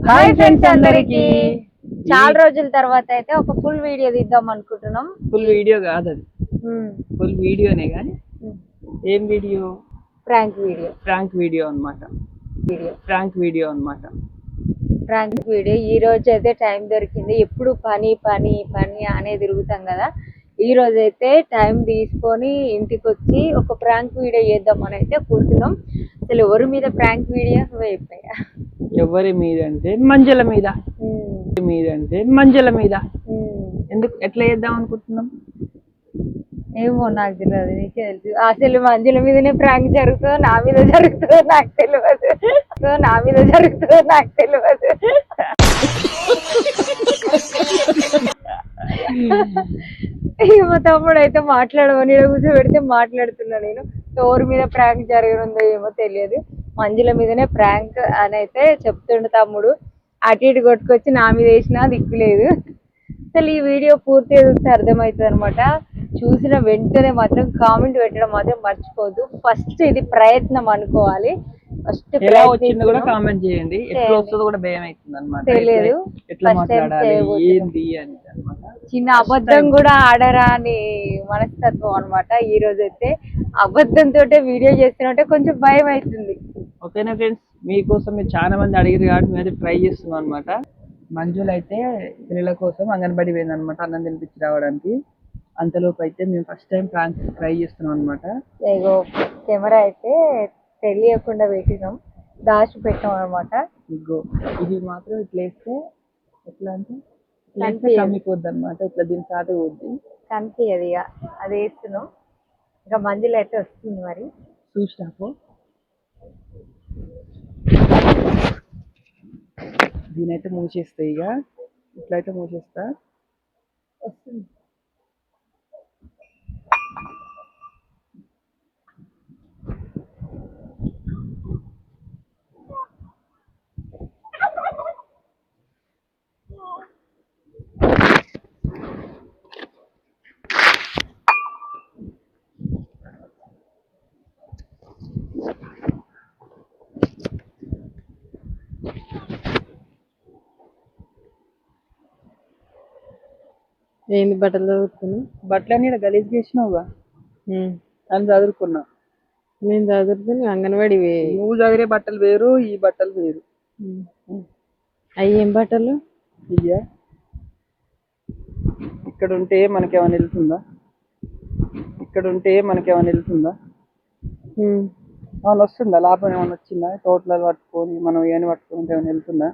Hi friends అందరికి చాలా రోజుల తర్వాత అయితే ఒక ఫుల్ వీడియో తీద్దాం అనుకుంటున్నాం. ఫుల్ వీడియో కాదు అది, ఫుల్ వీడియోనే కానీ ఏం వీడియో? ప్రాంక్ వీడియో అన్నమాట. ప్రాంక్ వీడియో ఈ రోజు అయితే టైం దొరికింది. ఎప్పుడు పని పని పని అనే తిరుగుతాం కదా, ఈ రోజు అయితే టైం తీసుకొని ఇంటికి వచ్చి ఒక ప్రాంక్ వీడియో చేద్దామని అయితే కూర్చున్నాం. అసలు ఎవరి మీద ప్రాంక్ వీడియో అయిపోయా? ఎవరి మీద అంటే మంజల మీద. ఎందుకు, ఎట్లా చేద్దాం అనుకుంటున్నాం? ఏమో నాకు తెలియదు, నీకే తెలుసు. అసలు మంజుల మీదనే ప్రాంక్ జరుగుతుందో నా మీద జరుగుతుందో నాకు తెలియదు. మా తమ్ముడు అయితే మాట్లాడమని కూర్చోబెడితే మాట్లాడుతున్నా. నేను ఎవరి మీద ప్రాంక్ జరగనుందో ఏమో తెలియదు. మంజుల మీదనే ప్రాంక్ అని అయితే చెప్తుండు తమ్ముడు. అటు ఇటు కొట్టుకొచ్చి నా మీద వేసినా దిక్కులేదు. అసలు ఈ వీడియో పూర్తిగా చూస్తే అర్థమవుతుంది అనమాట. చూసిన వెంటనే మాత్రం కామెంట్ పెట్టడం మాత్రం మర్చిపోద్దు. ఫస్ట్ ఇది ప్రయత్నం అనుకోవాలి. ఫస్ట్ కూడా కామెంట్ చేయండి. ఎట్లా వస్తుందో కూడా భయం అవుతుంది అన్నమాట. తెలియదు, చిన్న అబద్ధం కూడా ఆడరా అని మనస్తత్వం అనమాట. ఈ రోజు అయితే అబద్ధంతో వీడియో చేస్తున్నట్టే కొంచెం భయం అవుతుంది. ఓకేనా ఫ్రెండ్స్, మీకోసం మీరు చాలా మంది అడిగారు కాబట్టి మేము అయితే ట్రై చేస్తున్నాం అనమాట. మంజులు అయితే పిల్లల కోసం అంగన్వాడీ పోయింది అనమాట, అన్నం తినిపించి రావడానికి. అంతలోపు అయితే మేము ఫస్ట్ టైం ప్రాంక్ ట్రై చేస్తున్నాం అనమాట. కెమెరా అయితే తెలియకుండా పెట్టినాం, దాచి పెట్టాం అనమాట. ఇది మాత్రం ఇట్లా వేస్తే ఎట్లా అంటే కమ్మిపోద్ది అనమాట. ఇట్లా దీని సాట పోద్ది, కనిపించదు. ఇక అది వేస్తున్నాం. ఇక మంజులు అయితే వస్తుంది, మరి చూసినాకు. దీనైతే మూసేస్తా, ఇక ఇట్లయితే మూసేస్తా. వస్తుంది. ఏంది బట్టలు చదువుకున్నా? బట్టలన్నీ గలీజ్ చేసినావుగా అని చదువుకున్నా. నేను చదువుకుని అంగన్వాడి. నువ్వు చదివే బట్టలు వేరు, ఈ బట్టలు వేరు. అవి ఏం బట్టలు? ఇయ్యా ఇక్కడ ఉంటే మనకేమైనా వెళ్తుందా? ఏమైనా వస్తుందా? లాభం ఏమైనా వచ్చిందా? తోటలు పట్టుకొని మనం ఏమైనా పట్టుకొని ఏమైనా వెళ్తుందా?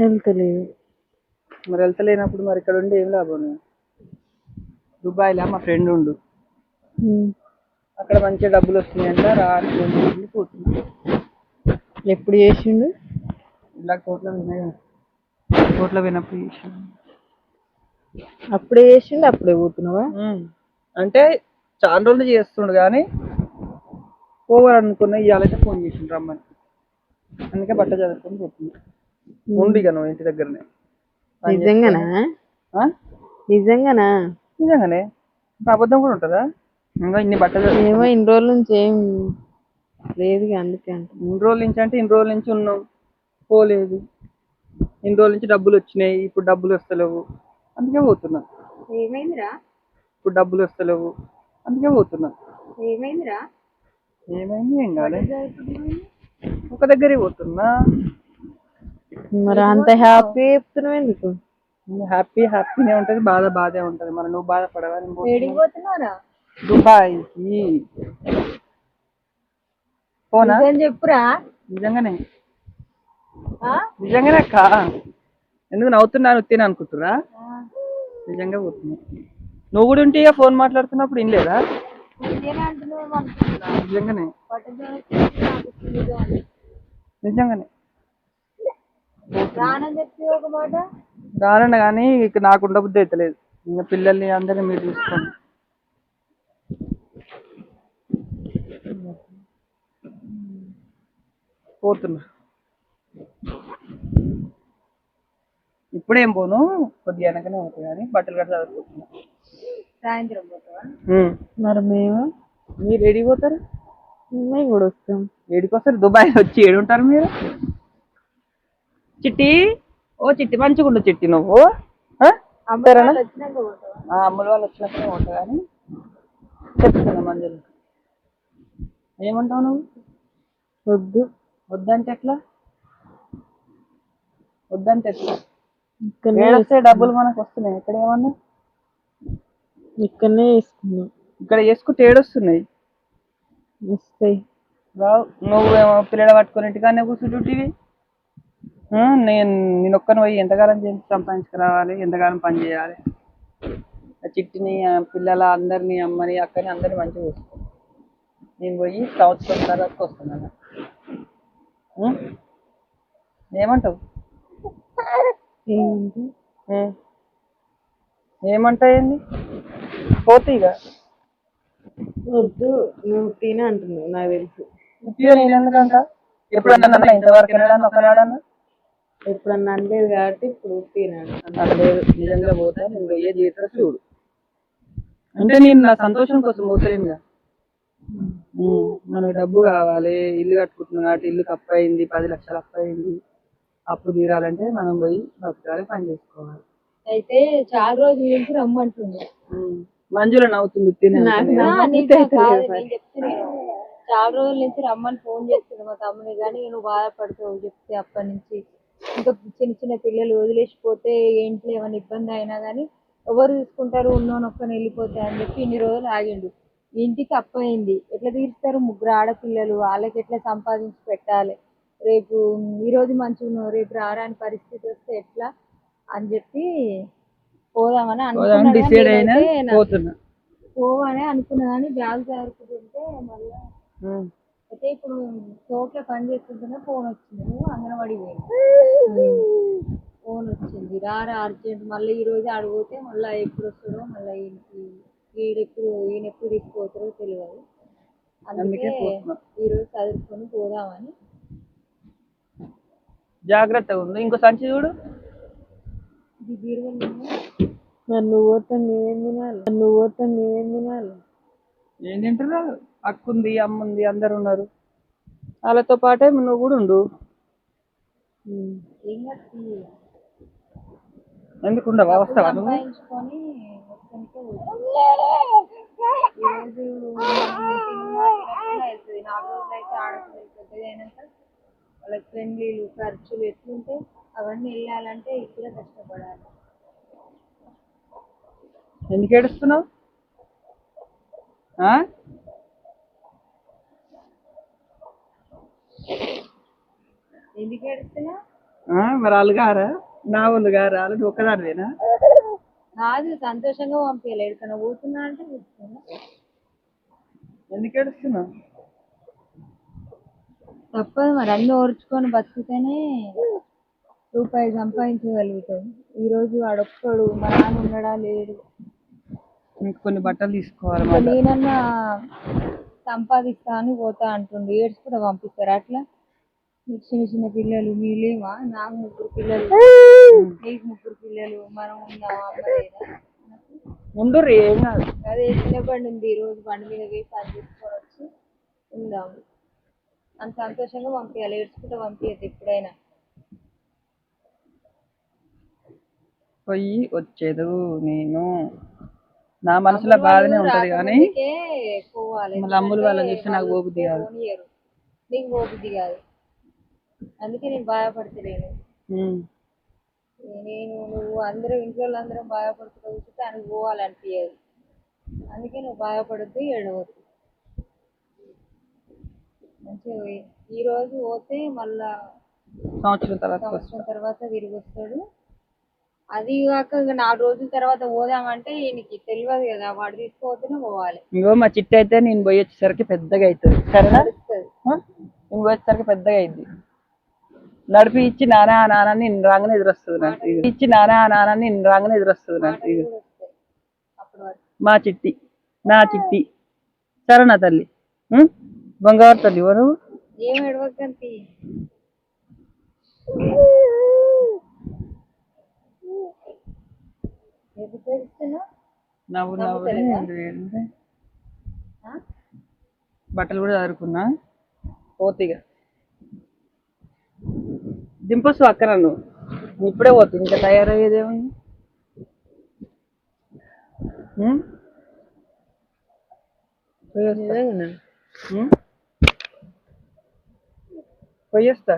వెళ్తలేదు. మరి వెళ్తలేనప్పుడు మరి ఇక్కడ ఉండి ఏం లాభం? దుబాయ్లో మా ఫ్రెండ్ ఉండు, అక్కడ మంచిగా డబ్బులు వస్తున్నాయంట. రాని పోతున్నా. ఎప్పుడు చేసిండు? ఇలా కోట్లో పోయినప్పుడు చేసిండు. అప్పుడే చేసిండు, అప్పుడే పోతున్నావా? అంటే చాలా రోజులు చేస్తుండు కానీ పోవాలనుకున్నా. ఇవాళైతే ఫోన్ చేసిండు రమ్మని, అందుకే బట్ట చదువుకొని పోతుంది. ఉండి నువ్వు ఇంటి దగ్గరనే. నిజంగానే అబద్ధం కూడా ఉంటుందా? ఇంకా ఇన్ని బట్టలు ఏమో ఇన్ని రోజుల నుంచి ఏం లేదు, అందుకే ఇన్ని రోజుల నుంచి అంటే ఇన్ని రోజుల నుంచి ఉన్నాం, పోలేదు. ఇన్ని రోజుల నుంచి డబ్బులు వచ్చినాయి, ఇప్పుడు డబ్బులు వస్తలేవు, అందుకే పోతున్నా. ఏమైందిరా? ఇప్పుడు డబ్బులు వస్తలేవు, అందుకే పోతున్నా. ఏమైందిరా? ఏమైంది? ఏం కాలే, ఒక దగ్గరే పోతున్నా. మరి అంత హ్యాపీ చెప్తున్నావు ఎందుకు? హ్యాపీనే ఉంటది, బాధే ఉంటది. మరి నువ్వు బాధపడవా? దుబాయ్ పోనా? చెప్పురా. నిజంగానే అక్క. ఎందుకు నవ్వుతున్నాను? తిని అనుకుంటురా? నిజంగా పోతున్నా. నువ్వు కూడా ఉంటే ఫోన్ మాట్లాడుతున్నప్పుడు ఏం లేదా? నిజంగానే రానన్న కానీ ఇక నాకు ఉండబుద్ధి అవుతలేదు. ఇంకా పిల్లల్ని అందరినీ మీరు చూసుకోండి. పోతున్నా. ఇప్పుడేం పోను, కొద్దిగా వెనకనే అవుతుంది కానీ బట్టలు కట్ట చదువుకుంటున్నా. సాయంత్రం పోతావా? మరి మీరు రెడీ పోతారు? మేము కూడా వస్తాం. ఏడికొస్తారు దుబాయ్ వచ్చి ఏడుంటారు మీరు? చిట్టి, ఓ చిట్టి మంచిగుండు చిట్టి నువ్వు. సరేనా? అమ్ముల వాళ్ళు వచ్చినప్పుడే ఉంటా కానీ చెప్తున్నా మంజులు. ఏమంటావు నువ్వు? వద్దు. వద్దంటే ఎట్లా? వద్దంటే ఎట్లా? ఇక్కడనే ఏడొస్తే డబ్బులు మనకు వస్తున్నాయి. ఇక్కడ ఏమన్నా ఇక్కడనే చేసుకున్నాం. ఇక్కడ చేసుకుంటే ఏడొస్తున్నాయి. వస్తాయి. రావు. నువ్వేమో పిల్లలు పట్టుకుని ఇంటికానే కూర్చుంటుంటివి. నేను ఒక్కని పోయి ఎంతకాలం సంపాదించుకురావాలి, ఎంతకాలం పని చేయాలి? ఆ చిట్టిని, పిల్లల అందరినీ, అమ్మని, అక్కని అందరినీ మంచిగా చూసుకో. నేను పోయి సంవత్సరం తర్వాత వస్తున్నాను. ఏమంటావు? ఏమంటాయండి? పోతీగా. వద్దు, నువ్వు తినే అంటున్నావు నాకు తెలుసు. నేను ఎందుకంట? ఎప్పుడన్నా ఇంతవరకు ఒకనాడన్నా ఎప్పుడన్నా అనలేదు కాబట్టి ఇప్పుడు తినాడు. లేదు, నిజంగా పోతా. నేను పోయే జీవితం చూడు. అంటే నేను నా సంతోషం కోసం పోతలేనుగా. మనకు డబ్బు కావాలి, ఇల్లు కట్టుకుంటున్నాం కాబట్టి ఇల్లుకి అప్పు అయింది, 10 లక్షలు అప్పు అయింది. అప్పు తీరాలంటే మనం పోయి బతకాలి, పని చేసుకోవాలి. అయితే చాలా రోజుల నుంచి రమ్మంటుంది. మంజుల నవ్వుతుంది. చాలా రోజుల నుంచి రమ్మని ఫోన్ చేస్తుంది మా తమ్ముని, కానీ నువ్వు బాధపడుతావు చెప్తే అప్పటి నుంచి. ఇంకా చిన్న చిన్న పిల్లలు వదిలేసిపోతే ఏంట్లో ఏమైనా ఇబ్బంది అయినా కానీ ఎవరు చూసుకుంటారు, ఉన్నోనొక్కని వెళ్ళిపోతే అని చెప్పి ఇన్ని రోజులు ఆగిండు. ఇంటికి అప్పయింది, ఎట్లా తీరుస్తారు? 3 ఆడపిల్లలు, వాళ్ళకి ఎట్లా సంపాదించి పెట్టాలి? రేపు ఈరోజు మంచిగా రేపు రారాని పరిస్థితి వస్తే ఎట్లా అని చెప్పి పోదామని పోవాలని అనుకున్నా కానీ బ్యాగ్ జరుపుకుంటే మళ్ళీ అయితే ఇప్పుడు తోటలో పని చేస్తుంటేనే ఫోన్ వచ్చింది. అంగన్వాడి ఫోన్ వచ్చింది, రారా అర్జెంట్. మళ్ళీ ఈ రోజు అడిగితే మళ్ళీ ఎప్పుడు వస్తాడో, మళ్ళీ ఈయన ఎప్పుడు తీసుకుపోతారో తెలియదు. అందుకే ఈరోజు చదువుకొని పోదామని. జాగ్రత్తగా ఉంది. ఇంకో సంచి చూడు. నన్ను పోతే మేమేం తినాలి? ఏం తింటున్నారు? అక్కుంది, అమ్ముంది, అందరు ఉన్నారు. వాళ్ళతో పాటే నువ్వు కూడా ఉండు. ఎందుకుండవా? వస్తావా నువ్వు? వాళ్ళకి ఫ్రెండ్లీలు, ఖర్చులు ఎట్లుంటే అవన్నీ వెళ్ళాలంటే ఇక్కడ కష్టపడాలి. ఎందుకు ఏడుస్తున్నావు? ఎందుకు ఏడుస్తున్నా? మరి వాళ్ళు గారా, నా వాళ్ళు గారా? వాళ్ళు ఒక్కదానివేనా? కాదు, సంతోషంగా పంపించాలి. ఎక్కడికైనా పోతున్నా అంటే కూర్చున్నా. ఎందుకు ఏడుస్తున్నావు? తప్పదు మరి, అన్ని ఓర్చుకొని బతికితేనే రూపాయి సంపాదించగలుగుతాం. ఈరోజు వాడొక్కడు, మా నాన్న ఉన్నాడా లేడు. కొన్ని బట్టలు తీసుకోవాలి. నేనన్నా సంపాదిస్తా అని పోతా అంటుండు, ఏడ్స్ కూడా పంపిస్తారు. అట్లా మీకు చిన్న చిన్న పిల్లలు, మీలేమా? నాకు 3 పిల్లలు, నీకు 3 పిల్లలు, మనం ఉన్నామా? ఉండరు, ఏం కాదు. అదే చిన్న బండి ఉంది, ఈ రోజు బండి మీద పోయి పని తీసుకొని వచ్చి ఉందాము. అంత సంతోషంగా పంపించాలి, ఏడ్చుకుంటూ పంపించదు ఎప్పుడైనా. పోయి వచ్చేదు నేను, నా మనసులో బాధనే ఉంటది కానీ పోవాలి. మళ్ళీ అమ్ములు వాళ్ళని చూస్తే నాకు పోబుద్ది కాదు. నీకు పోబుద్ది కాదు, అందుకే నేను బాధపడతలేను. నువ్వు అందరూ ఇంట్లో అందరం బాధపడుతూ చూస్తే ఆయనకు పోవాలనిపించదు. అందుకే నువ్వు బాధపడద్దు, ఏడవద్దు. మంచిగా ఈ రోజు పోతే మళ్ళా సంవత్సరం తర్వాత తిరిగి వస్తాడు. అది కాక 4 రోజుల తర్వాత పోదామంటే ఈయనకి తెలియదు కదా, వాడు తీసుకుపోతేనే పోవాలి. ఇంకో మా చిట్టి అయితే నేను పోయి వచ్చేసరికి పెద్దగా అవుతుంది. సరేనా? నేను పోయేసరికి పెద్దగా అయింది. నడిపి ఇచ్చి నానా నాన్నని నేను రాగానే ఎదురొస్తుంది నాకు. ఇచ్చి నానా నాన్నని నేను రాగానే ఎదురొస్తుంది నాకు. మా చిట్టి, నా చిట్టి. సరేనా తల్లి? బంగారు తల్లి. ఎవరు? ఏం ఎడవకంతి. నవ్వు నవ్వు బట్టలు కూడా చదువుకున్నా పోతిగా దింపొస్తు అక్క నన్ను ఇప్పుడే పోతుంది ఇంకా తయారయ్యేదేముంది పోయేస్తా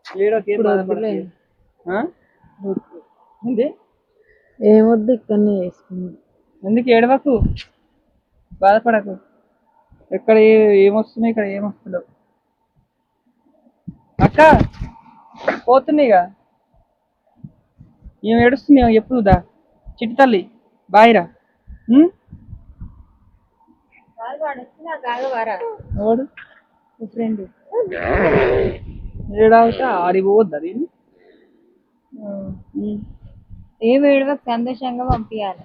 ఏడోకి ఏం బాధపడలేదు ఏమొద్దు ఇక్కడనే చేసుకున్నాం ఎందుకు ఏడవకు బాధపడకు ఎక్కడ ఏమొస్తున్నాయి ఇక్కడ ఏమొస్తున్నావు అక్క పోతున్నాయిగా ఏం ఏడుస్తున్నావు ఎప్పుడుదా చిట్టి తల్లి బాయిరా ఎవడు ఫ్రెండ్ ఏడావుతా ఆడిపోవద్దా నేను ఏం ఏడవకు సంతోషంగా పంపించాలి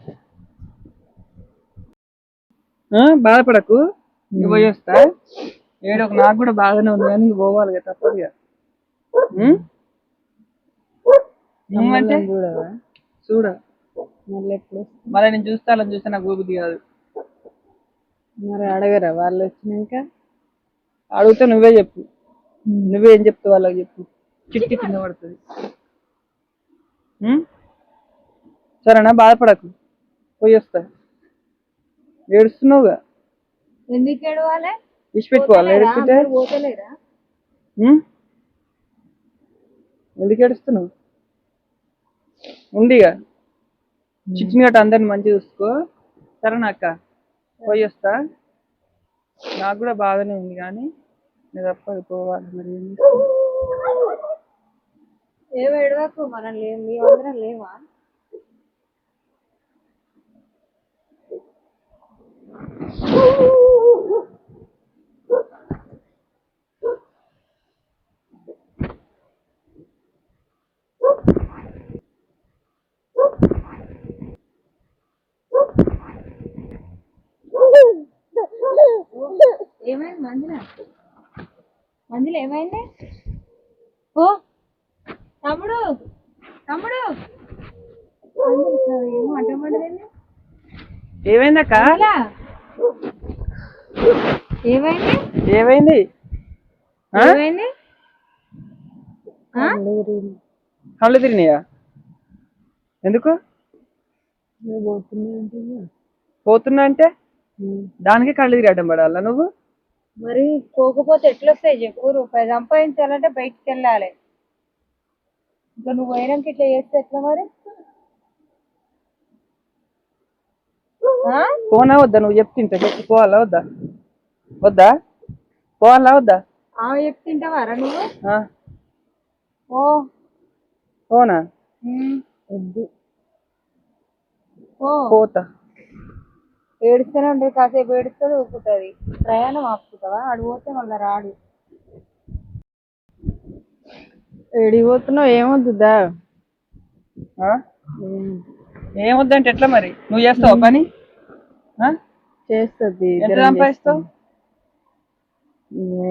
బాధపడకు పోయి వస్తా ఏడొక నాకు కూడా బాగానే ఉంది కానీ ఇంక పోవాలి కదా తప్పదుగా అంటే చూడ మళ్ళీ ఎప్పుడు మళ్ళీ నేను చూస్తాను చూస్తే నాకు బుద్ధి కాదు మరి అడగరా వాళ్ళు వచ్చినాక అడిగితే నువ్వే చెప్పు నువ్వేం చెప్తావు వాళ్ళకి చెప్పు చిట్టి కింద పడుతుంది సరేనా బాధపడకు పోయి వస్తా ఏడుస్తున్నావుగా ఎందుకు ఏడవాలి విడిచిపెట్టుకోవాలి ఏడుస్తుంటే పోతలేరా ఎందుకు ఏడుస్తున్నావు ఉండిగా చిట్టిని గట్ట అందరిని మంచిగా చూసుకో సరేనా అక్క పోయి వస్తా నాకు కూడా బాగానే ఉంది కానీ నేను తప్పదు పోవాలి మరి ఏం ఏడవకు మనం లేము మీ అందరం లేవా ఏమైంది మందిలో ఏమైంది ఓ తమ్ముడు తమ్ముడు ఏమో అడ్డపడదండి ఏమైందక్క ఏమైంది ఏమైంది ఏమైంది కళ్ళు తిరిగినాయా ఎందుకు పోతున్నా అంటే దానికి కళ్ళు తిరిగి అడ్డం పడాలా నువ్వు మరి పోకపోతే ఎట్లొస్తాయి చెప్పు రూపాయి సంపాదించాలంటే బయటికి వెళ్ళాలి ఇంకా నువ్వు పోయినాక ఇట్లా చేస్తే ఎట్లా మరి పోనా వద్దా నువ్వు చెప్తుంటా చెప్పి పోవాలా వద్దా వద్దా పోవాలా వద్దా చెప్తుంటావారా నువ్వు ఓ పోనా వద్దు పోతా ఏడుస్తూనే ఉంటుంది కాసేపు ఏడుస్తుంది ఊపుతుంది ప్రయాణం ఆపుతావా ఆడు పోతే మళ్ళీ రాడు ఏడిపోతున్నావు ఏమొద్దుదా ఏమొద్దంటే ఎట్లా మరి నువ్వు చేస్తావు పని చేస్తుంది ఎంత సంపాదిస్తావు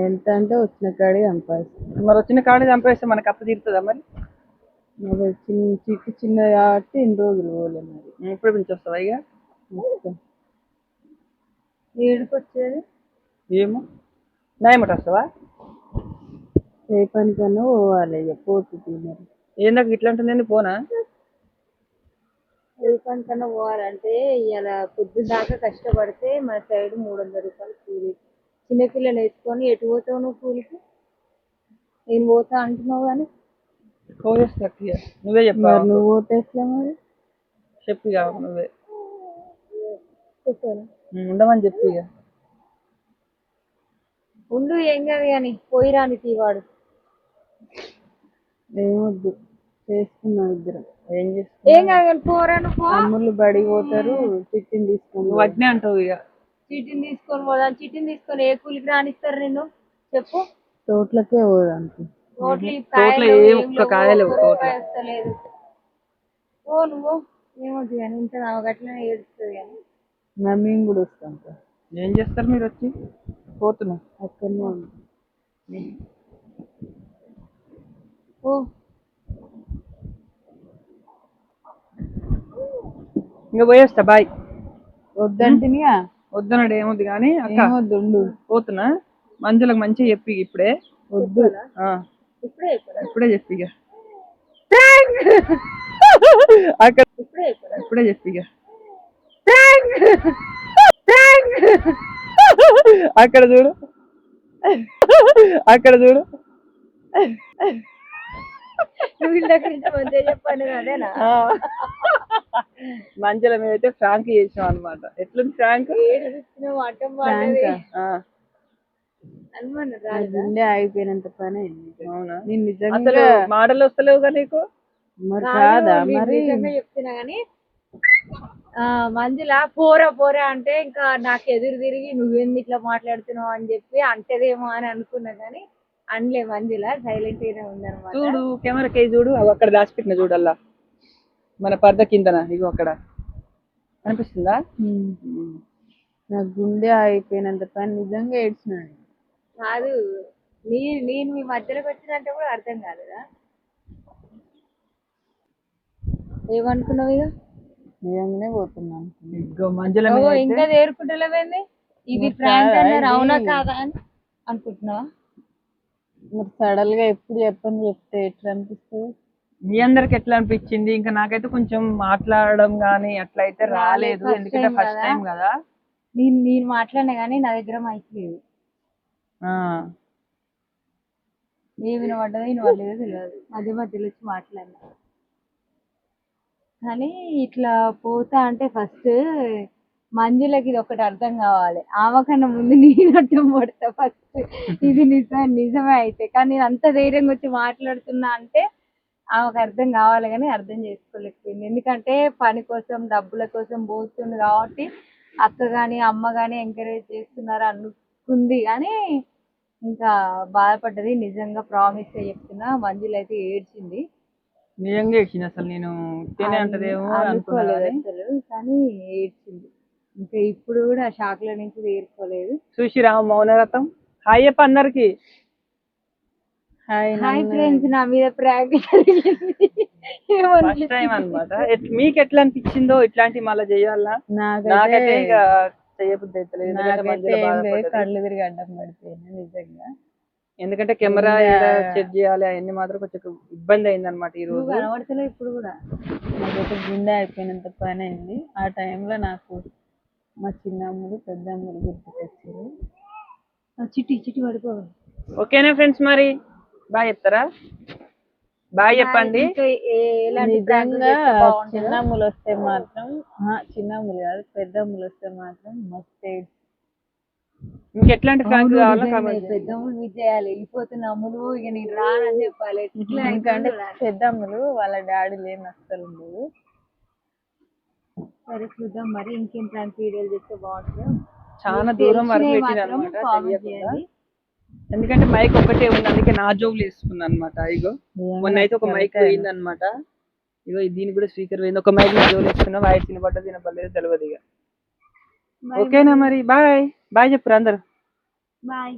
ఎంత అంటే వచ్చిన కాడికి సంపాదిస్తావు మరి వచ్చిన కాడికి సంపాదిస్తే మనకు అప్పు తీరుతుందా మరి చిక్కు చిన్నది కాబట్టి ఇన్ని రోజులు పోలే మరి ఇప్పుడు నుంచి వస్తావా ఇక ఏడుకు వచ్చేది ఏమో నాయమట వస్తావా ఏ పనికన్నా పోవాలి ఇక పోతుంది మరి ఏందాక ఇట్లా ఉంటుంది పోనా ఏ పనికన్నా పోవాలంటే ఇలా పొద్దున్న దాకా కష్టపడితే మన సైడ్ 300 రూపాయలు కూలి చిన్నపిల్లలు వేసుకొని ఎటు పోతావు నువ్వు కూలికి నేను పోతా అంటున్నావు కానీ పోయేస్తా నువ్వే చెప్పా నువ్వు పోతే ఎట్లా మరి చెప్పి నువ్వే చెప్పాను ఉండమని చెప్పి ఇక ఉండు ఏం కాదు కానీ పోయి రాని తీవాడు ఏమొద్దు చేసుకున్నాం ఇద్దరం ఏం కాదు కానీ పోరా నువ్వు అమ్ముళ్ళు బడికి పోతారు చిట్టిని తీసుకొని వాటినే అంటావు ఇక చిట్టిని తీసుకొని పోదా చిట్టిని తీసుకొని ఏ కూలికి రానిస్తారు నిన్ను చెప్పు తోటలకే పోదానికి ఒక్క కాయలు వస్తలేదు ఓ నువ్వు ఏమొద్దు కానీ ఉంటుంది గట్లనే ఏడుస్తుంది కానీ మేము కూడా వస్తాం ఏం చేస్తారు మీరు వచ్చి పోతున్నా అక్కడనే ఓ ఇంకా పోయేస్తా బాయ్. వద్దంటినిగా వద్దన్నాడు ఏమొద్దు కానీ అక్క ఏమొద్దు ఉండు. పోతున్నా. మంజులకు మంచిగా చెప్పి ఇప్పుడే. వద్దు ఆ, ఇప్పుడే ఇప్పుడే చెప్పి ఇక అక్కడ ఇప్పుడే చెప్పి ఇక అక్కడ చూడు అక్కడ చూడు. నువ్వు ఇందాక నుంచి మంచిగా చెప్పాను అదేనా? మంజుల మీద అయితే ఫ్రాంక్ చేసినాం అనమాట. ఎట్లుంది ఫ్రాంక్? అట్టం బాగుంది ప్రాంకా? అనుమానం నా రాలేదా? గుండె ఆగిపోయినంత పని అయింది. అవునా? నేను నిజంగా అసలు మాటలు వస్తలేవుగా నీకు? మరి కాదా కాదు, నేను మరి నిజంగా చెప్తున్నా గానీ మంజుల పోరా పోరా అంటే ఇంకా నాకు ఎదురు తిరిగి నువ్వేంది ఇట్లా మాట్లాడుతున్నావు అని చెప్పి అంటదేమో అని అనుకున్నా కానీ అనలే. మంజుల సైలెంట్ గానే ఉందన్నమాట. చూడు కెమెరాకి చూడు, అవి అక్కడ దాచిపెట్టిన చూడల్లా మన పర్ద కిందన. ఇగో అక్కడ కనిపిస్తుందా? నా గుండె ఆగిపోయినంత పని నిజంగా ఏడ్చినాడు. కాదు, నేను మీ మధ్యలోకి వచ్చినంటే కూడా అర్థం కాలేదా? ఏమనుకున్నావు ఇక? నిజంగానే పోతున్నాను. ఇగో మంజుల మీద ఓ, అయితే ఇంకా తేరుకుంటలేవేంది? ఇది మరి ఫ్రాంక్ కాదా అన్నారు, ఇది? అవునా కాదా అని అనుకుంటున్నావా? మరి సడన్ గా ఎప్పుడు చెప్పని చెప్తే ఎట్లా అనిపిస్తుంది? మీ అందరికి ఎట్లా అనిపించింది? ఇంకా నాకైతే కొంచెం మాట్లాడడం గానీ అట్లా అయితే రాలేదు, first ఎందుకంటే time ఫస్ట్ కదా. టైం కదా. నేను మాట్లాడినా కానీ నా దగ్గర మైక్ లేదు. ఆ, ఏ వినపడ్డదో వినపడలేదో తెలియదు. మధ్య మధ్యలో వచ్చి మాట్లాడినా కానీ ఇట్లా పోతా అంటే ఫస్ట్ మంజులకి ఇది ఒకటి అర్థం కావాలి. ఆమె కన్నా ముందు నేను అడ్డం పడతా ఫస్ట్. ఇది నిజమే అయితే. కానీ నేను అంత ధైర్యంగా వచ్చి మాట్లాడుతున్నా అంటే ఆమెకు అర్థం కావాలి కానీ అర్థం చేసుకోలేకపోయింది. ఎందుకంటే పని కోసం డబ్బుల కోసం పోతుంది కాబట్టి అక్క కానీ అమ్మ కానీ ఎంకరేజ్ చేస్తున్నారు అనుకుంది కానీ ఇంకా బాధపడ్డది. నిజంగా ప్రామిస్ చెప్తున్నా, మంజుల అయితే ఏడ్చింది. నిజంగా ఏడ్చింది. అసలు నేను తినే అంటదేమో అనుకున్నా అనుకోలేదు కానీ. అసలు, కానీ ఏడ్చింది. ఇంకా ఇప్పుడు కూడా షాక్ లో నుంచి తేరుకోలేదు. చూసిరా మౌనరథం. హాయ్ చెప్ప అందరికి. హాయ్ హాయ్ ఫ్రెండ్స్, నా మీద ప్రాంక్ జరిగింది. ఫస్ట్ టైం అనమాట. మీకు ఎట్లా అనిపించిందో ఇట్లాంటి మళ్ళీ చెయ్యాలా? నాకైతే నాకైతే ఇక చెయ్యబుద్ధి అవుతలేదు. ఎందుకంటే నాకైతే మంజుల ఏం లేదు, బాధపడ్డది. కళ్ళు తిరిగి అడ్డం పడిపోయినా నిజంగా. ఎందుకంటే కెమెరా చెక్ చేయాలి అవన్నీ మాత్రం కొంచెం ఇబ్బంది అయింది అనమాట ఈ నువ్వు రోజు. కనబడతలేవు ఇప్పుడు కూడా. నాకైతే గుండె అయిపోయినంత పని అయింది. ఆ టైంలో నాకు మా చిన్నమ్ముడు పెద్దమ్ముడు గుర్తుకొచ్చారు. చిట్టి చిట్టి పడిపోవాలి. ఓకేనా ఫ్రెండ్స్, మరి బాయ్ చెప్తారా? బాయ్ చెప్పండి. ఇంకా ఎలాంటి prank నిజంగా చేస్తే బాగుంటుందో? చిన్నమ్ములు వస్తే మాత్రం చిన్నమ్ములు కాదు పెద్దమ్ములు వస్తే మాత్రం మస్తు మీకు ఎట్లాంటి ఫ్రాంక్ అవును, కావాలో నిజంగానే కామెంట్ చేయండి. పెద్దమ్ములు మీద చేయాలి. వెళ్ళిపోతున్న అమ్ములు ఇక నేను రానని చెప్పాలి. ఎట్లా ఎందుకంటే అవుతుందో. పెద్దమ్ములు వాళ్ళ డాడీ లేని అస్సలు ఉండదు. సరే చూద్దాం మరి ఇంకేం ప్రాంక్ వీడియోలు చేస్తే బాగుంటుందో. చాలా దూరం వరకు తెలిసినవి పెట్టిన మాత్రం అనమాట కామెంట్ తెలియకుండా. చేయండి. ఎందుకంటే మైక్ ఒకటే ఉంది, అందుకే నా జోబులు వేసుకున్నా అనమాట. ఇగో మొన్న అయితే ఒక మైక్ పోయింది అనమాట. ఇగో దీనికి కూడా స్పీకర్ పోయింది. ఒక మైక్ నా జోబులు వేసుకున్నా, వాయిస్ వినపడ్డది వినపడలేదు తెలియదు ఇక. ఓకేనా మరి బాయ్. బాయ్ చెప్పురా అందరు. బాయ్.